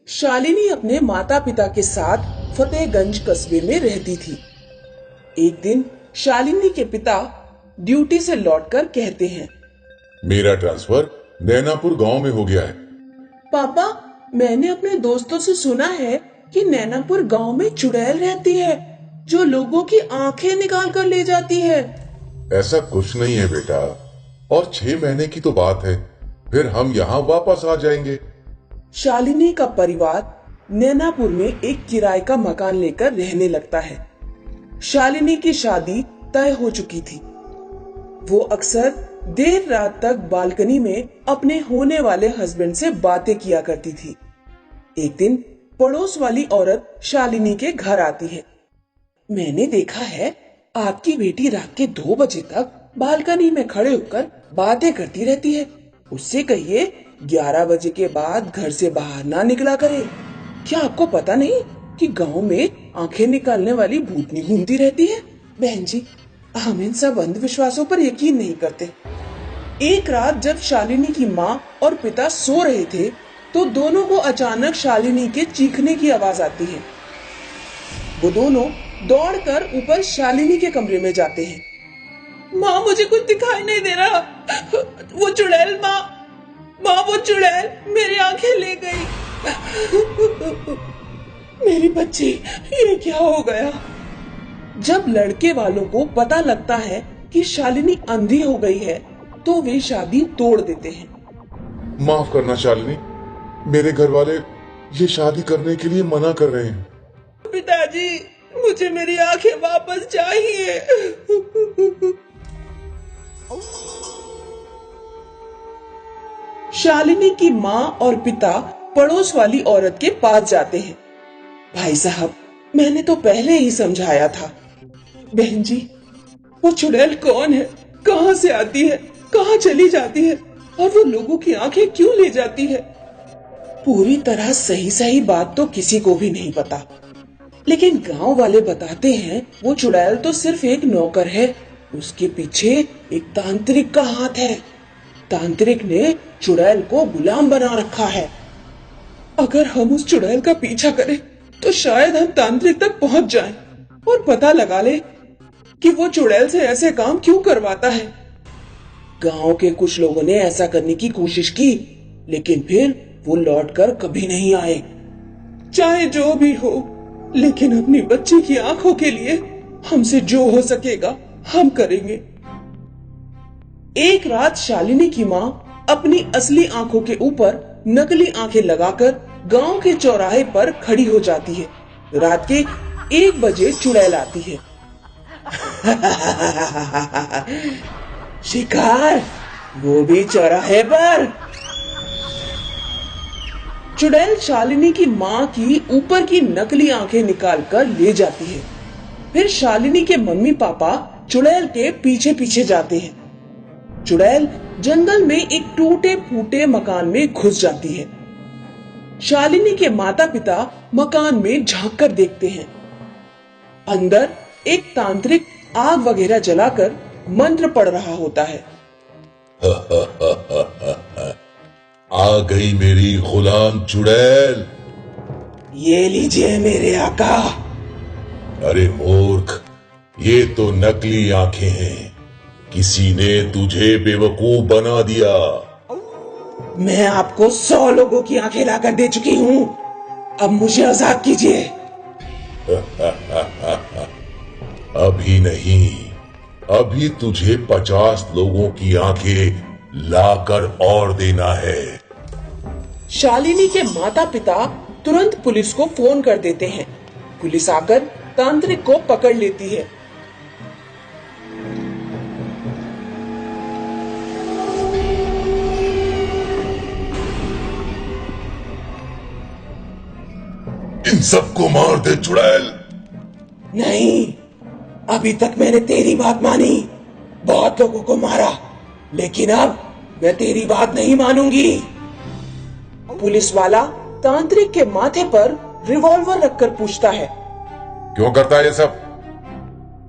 शालिनी अपने माता पिता के साथ फतेहगंज कस्बे में रहती थी। एक दिन शालिनी के पिता ड्यूटी से लौटकर कहते हैं, मेरा ट्रांसफर नैनापुर गांव में हो गया है। पापा, मैंने अपने दोस्तों से सुना है कि नैनापुर गांव में चुड़ैल रहती है जो लोगों की आंखें निकाल कर ले जाती है। ऐसा कुछ नहीं है बेटा, और 6 महीने की तो बात है, फिर हम यहाँ वापस आ जाएंगे। शालिनी का परिवार नैनापुर में एक किराए का मकान लेकर रहने लगता है। शालिनी की शादी तय हो चुकी थी। वो अक्सर देर रात तक बालकनी में अपने होने वाले हस्बैंड से बातें किया करती थी। एक दिन पड़ोस वाली औरत शालिनी के घर आती है। मैंने देखा है आपकी बेटी रात के 2 बजे तक बालकनी में खड़े होकर बातें करती रहती है। उससे कहिए 11 बजे के बाद घर से बाहर ना निकला करे। क्या आपको पता नहीं कि गांव में आंखें निकालने वाली भूतनी घूमती रहती है? बहन जी, हम इन सब अंधविश्वासों पर यकीन नहीं करते। एक रात जब शालिनी की माँ और पिता सो रहे थे तो दोनों को अचानक शालिनी के चीखने की आवाज आती है। वो दोनों दौड़कर ऊपर शालिनी के कमरे में जाते हैं। माँ, मुझे कुछ दिखाई नहीं दे रहा। वो चुड़ैल, माँ वो चुड़ैल मेरी आंखें ले गई। मेरी बच्ची, ये क्या हो गया? जब लड़के वालों को पता लगता है कि शालिनी अंधी हो गई है तो वे शादी तोड़ देते हैं। माफ करना शालिनी, मेरे घर वाले ये शादी करने के लिए मना कर रहे हैं। पिताजी, मुझे मेरी आंखें वापस चाहिए। शालिनी की माँ और पिता पड़ोस वाली औरत के पास जाते हैं। भाई साहब, मैंने तो पहले ही समझाया था। बहन जी, वो चुड़ैल कौन है, कहाँ से आती है, कहाँ चली जाती है और वो लोगों की आंखें क्यों ले जाती है? पूरी तरह सही सही बात तो किसी को भी नहीं पता, लेकिन गांव वाले बताते हैं वो चुड़ैल तो सिर्फ एक नौकर है, उसके पीछे एक तांत्रिक का हाथ है। तांत्रिक ने चुड़ैल को गुलाम बना रखा है। अगर हम उस चुड़ैल का पीछा करें तो शायद हम तांत्रिक तक पहुंच जाएं और पता लगा ले कि वो चुड़ैल से ऐसे काम क्यों करवाता है। गांव के कुछ लोगों ने ऐसा करने की कोशिश की, लेकिन फिर वो लौटकर कभी नहीं आए। चाहे जो भी हो, लेकिन अपनी बच्ची की आंखों के लिए हमसे जो हो सकेगा हम करेंगे। एक रात शालिनी की माँ अपनी असली आंखों के ऊपर नकली आंखें लगाकर गांव के चौराहे पर खड़ी हो जाती है। रात के 1 बजे चुड़ैल आती है। शिकार, वो भी चौराहे पर। चुड़ैल शालिनी की माँ की ऊपर की नकली आंखें निकालकर ले जाती है। फिर शालिनी के मम्मी पापा चुड़ैल के पीछे पीछे जाते हैं। चुड़ैल जंगल में एक टूटे फूटे मकान में घुस जाती है। शालिनी के माता पिता मकान में झांक कर देखते हैं। अंदर एक तांत्रिक आग वगैरह जलाकर मंत्र पढ़ रहा होता है। आ गई मेरी गुलाम चुड़ैल। ये लीजिए मेरे आका। अरे मूर्ख, ये तो नकली आंखें हैं। किसी ने तुझे बेवकूफ बना दिया। मैं आपको 100 लोगों की आंखें लाकर दे चुकी हूँ। अब मुझे आजाद कीजिए। अभी नहीं, अभी तुझे 50 लोगों की आंखें लाकर और देना है। शालिनी के माता पिता तुरंत पुलिस को फोन कर देते हैं। पुलिस आकर तांत्रिक को पकड़ लेती है। इन सबको मार दे चुड़ैल। नहीं, अभी तक मैंने तेरी बात मानी, बहुत लोगों को मारा, लेकिन अब मैं तेरी बात नहीं मानूंगी। पुलिस वाला तांत्रिक के माथे पर रिवॉल्वर रखकर पूछता है, क्यों करता है ये सब?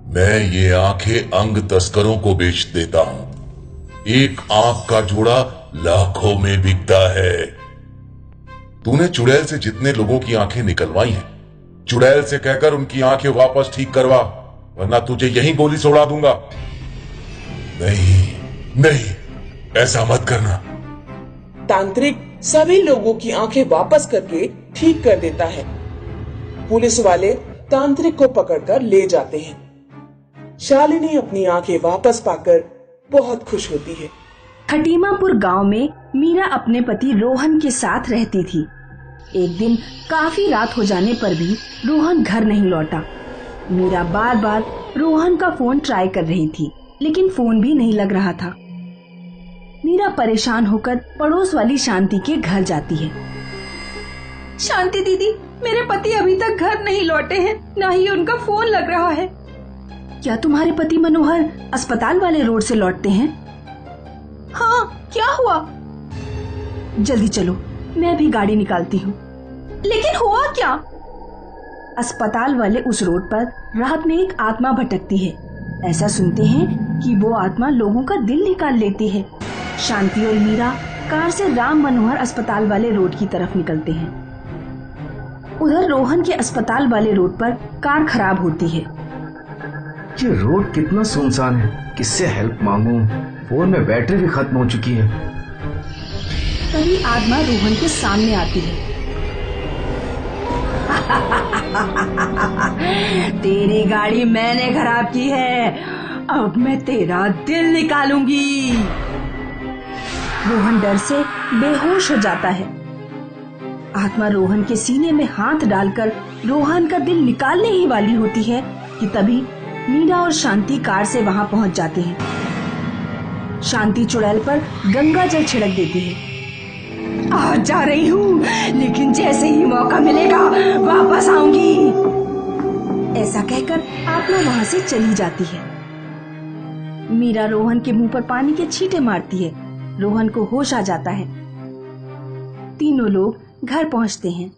मैं ये आंखें अंग तस्करों को बेच देता हूँ। एक आंख का जोड़ा लाखों में बिकता है। तूने चुड़ैल से जितने लोगों की आंखें निकलवाई हैं, चुड़ैल से कहकर उनकी आंखें वापस ठीक करवा, वरना तुझे यहीं गोली से उड़ा दूंगा। नहीं नहीं, ऐसा मत करना। तांत्रिक सभी लोगों की आंखें वापस करके ठीक कर देता है। पुलिस वाले तांत्रिक को पकड़कर ले जाते हैं। शालिनी अपनी आंखें वापस पाकर बहुत खुश होती है। खटीमापुर गांव में मीरा अपने पति रोहन के साथ रहती थी। एक दिन काफी रात हो जाने पर भी रोहन घर नहीं लौटा। मीरा बार बार रोहन का फोन ट्राई कर रही थी, लेकिन फोन भी नहीं लग रहा था। मीरा परेशान होकर पड़ोस वाली शांति के घर जाती है। शांति दीदी, मेरे पति अभी तक घर नहीं लौटे हैं, ना ही उनका फोन लग रहा है। क्या तुम्हारे पति मनोहर अस्पताल वाले रोड से लौटते हैं? हाँ, क्या हुआ? जल्दी चलो, मैं भी गाड़ी निकालती हूँ। लेकिन हुआ क्या? अस्पताल वाले उस रोड पर रात में एक आत्मा भटकती है। ऐसा सुनते हैं कि वो आत्मा लोगों का दिल निकाल लेती है। शांति और मीरा कार से राम मनोहर अस्पताल वाले रोड की तरफ निकलते हैं। उधर रोहन के अस्पताल वाले रोड पर कार खराब होती है। ये रोड कितना सुनसान है, किससे हेल्प मांगूं? फोन में बैटरी भी खत्म हो चुकी है। तभी आत्मा रोहन के सामने आती है। तेरी गाड़ी मैंने खराब की है, अब मैं तेरा दिल निकालूंगी। रोहन डर से बेहोश हो जाता है। आत्मा रोहन के सीने में हाथ डालकर रोहन का दिल निकालने ही वाली होती है कि तभी मीरा और शांति कार से वहां पहुंच जाते हैं। शांति चुड़ैल पर गंगा जल छिड़क देती है। आ जा रही हूँ, लेकिन जैसे ही मौका मिलेगा वापस आऊंगी। ऐसा कहकर आत्मा वहां से चली जाती है। मीरा रोहन के मुंह पर पानी के छींटे मारती है। रोहन को होश आ जाता है। तीनों लोग घर पहुंचते हैं।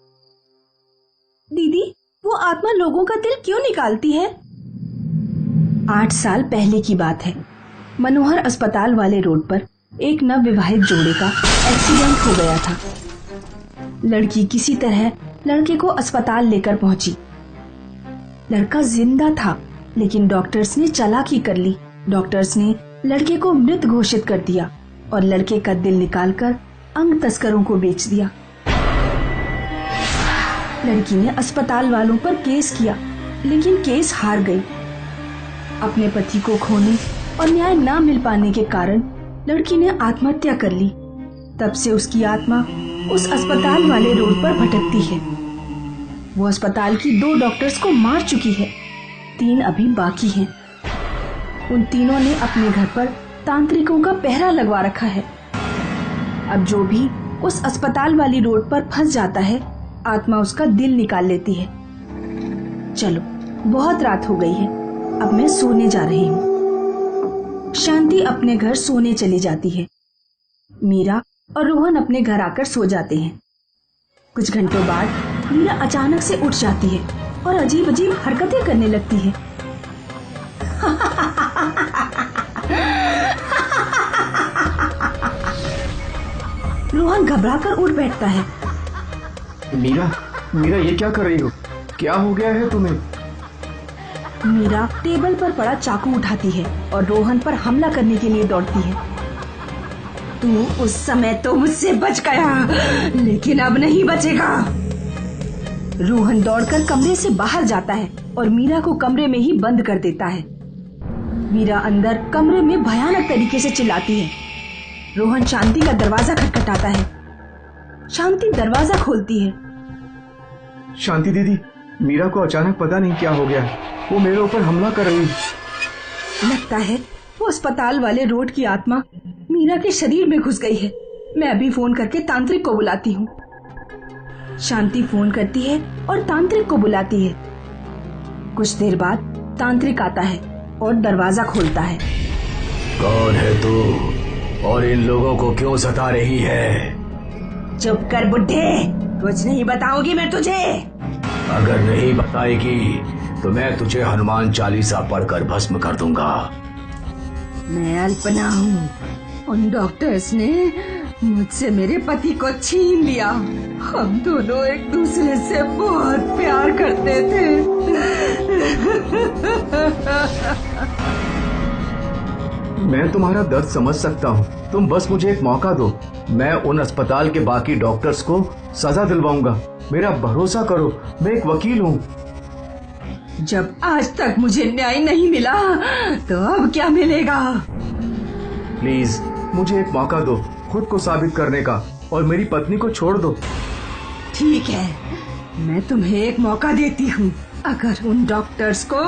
दीदी, वो आत्मा लोगों का दिल क्यों निकालती है? 8 साल पहले की बात है। मनोहर अस्पताल वाले रोड पर एक नवविवाहित जोड़े का एक्सीडेंट हो गया था। लड़की किसी तरह लड़के को अस्पताल लेकर पहुंची। लड़का जिंदा था, लेकिन डॉक्टर्स ने चालाकी कर ली। डॉक्टर्स ने लड़के को मृत घोषित कर दिया और लड़के का दिल निकालकर अंग तस्करों को बेच दिया। लड़की ने अस्पताल वालों पर केस किया, लेकिन केस हार गई। अपने पति को खोने और न्याय न मिल पाने के कारण लड़की ने आत्महत्या कर ली। तब से उसकी आत्मा उस अस्पताल वाले रोड पर भटकती है। वो अस्पताल की 2 डॉक्टर्स को मार चुकी है, 3 अभी बाकी हैं। उन तीनों ने अपने घर पर तांत्रिकों का पहरा लगवा रखा है। अब जो भी उस अस्पताल वाली रोड पर फंस जाता है, आत्मा उसका दिल निकाल लेती है। चलो, बहुत रात हो गई है, अब मैं सोने जा रही हूँ। शांति अपने घर सोने चली जाती है। मीरा और रोहन अपने घर आकर सो जाते हैं। कुछ घंटों बाद मीरा अचानक से उठ जाती है और अजीब अजीब हरकतें करने लगती है। रोहन घबराकर उठ बैठता है। मीरा, मीरा ये क्या कर रही हो? क्या हो गया है तुम्हें? मीरा टेबल पर पड़ा चाकू उठाती है और रोहन पर हमला करने के लिए दौड़ती है। तू उस समय तो मुझसे बच गया, लेकिन अब नहीं बचेगा। रोहन दौड़कर कमरे से बाहर जाता है और मीरा को कमरे में ही बंद कर देता है। मीरा अंदर कमरे में भयानक तरीके से चिल्लाती है। रोहन शांति का दरवाजा खटखटाता है। शांति दरवाजा खोलती है। शांति दीदी, मीरा को अचानक पता नहीं क्या हो गया, वो मेरे ऊपर हमला कर रही। लगता है वो अस्पताल वाले रोड की आत्मा मीरा के शरीर में घुस गई है। मैं अभी फोन करके तांत्रिक को बुलाती हूँ। शांति फोन करती है और तांत्रिक को बुलाती है। कुछ देर बाद तांत्रिक आता है और दरवाजा खोलता है। कौन है तू और इन लोगों को क्यों सता रही है? चुप कर बुड्ढे, कुछ नहीं बताऊंगी मैं तुझे। अगर नहीं बताएगी तो मैं तुझे हनुमान चालीसा पढ़कर भस्म कर दूंगा। मैं अल्पना हूँ। उन डॉक्टर्स ने मुझसे मेरे पति को छीन लिया। हम दोनों एक दूसरे से बहुत प्यार करते थे। मैं तुम्हारा दर्द समझ सकता हूँ। तुम बस मुझे एक मौका दो। मैं उन अस्पताल के बाकी डॉक्टर्स को सजा दिलवाऊंगा। मेरा भरोसा करो, मैं एक वकील हूँ। जब आज तक मुझे न्याय नहीं मिला तो अब क्या मिलेगा? प्लीज मुझे एक मौका दो खुद को साबित करने का, और मेरी पत्नी को छोड़ दो। ठीक है, मैं तुम्हें एक मौका देती हूँ। अगर उन डॉक्टर्स को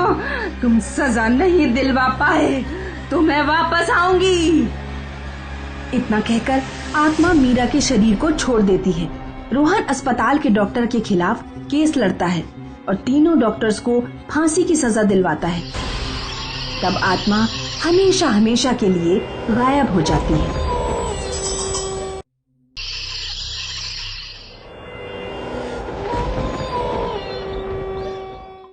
तुम सजा नहीं दिलवा पाए तो मैं वापस आऊंगी। इतना कहकर आत्मा मीरा के शरीर को छोड़ देती है। रोहन अस्पताल के डॉक्टर के खिलाफ केस लड़ता है और तीनों डॉक्टर्स को फांसी की सजा दिलवाता है। तब आत्मा हमेशा हमेशा के लिए गायब हो जाती है।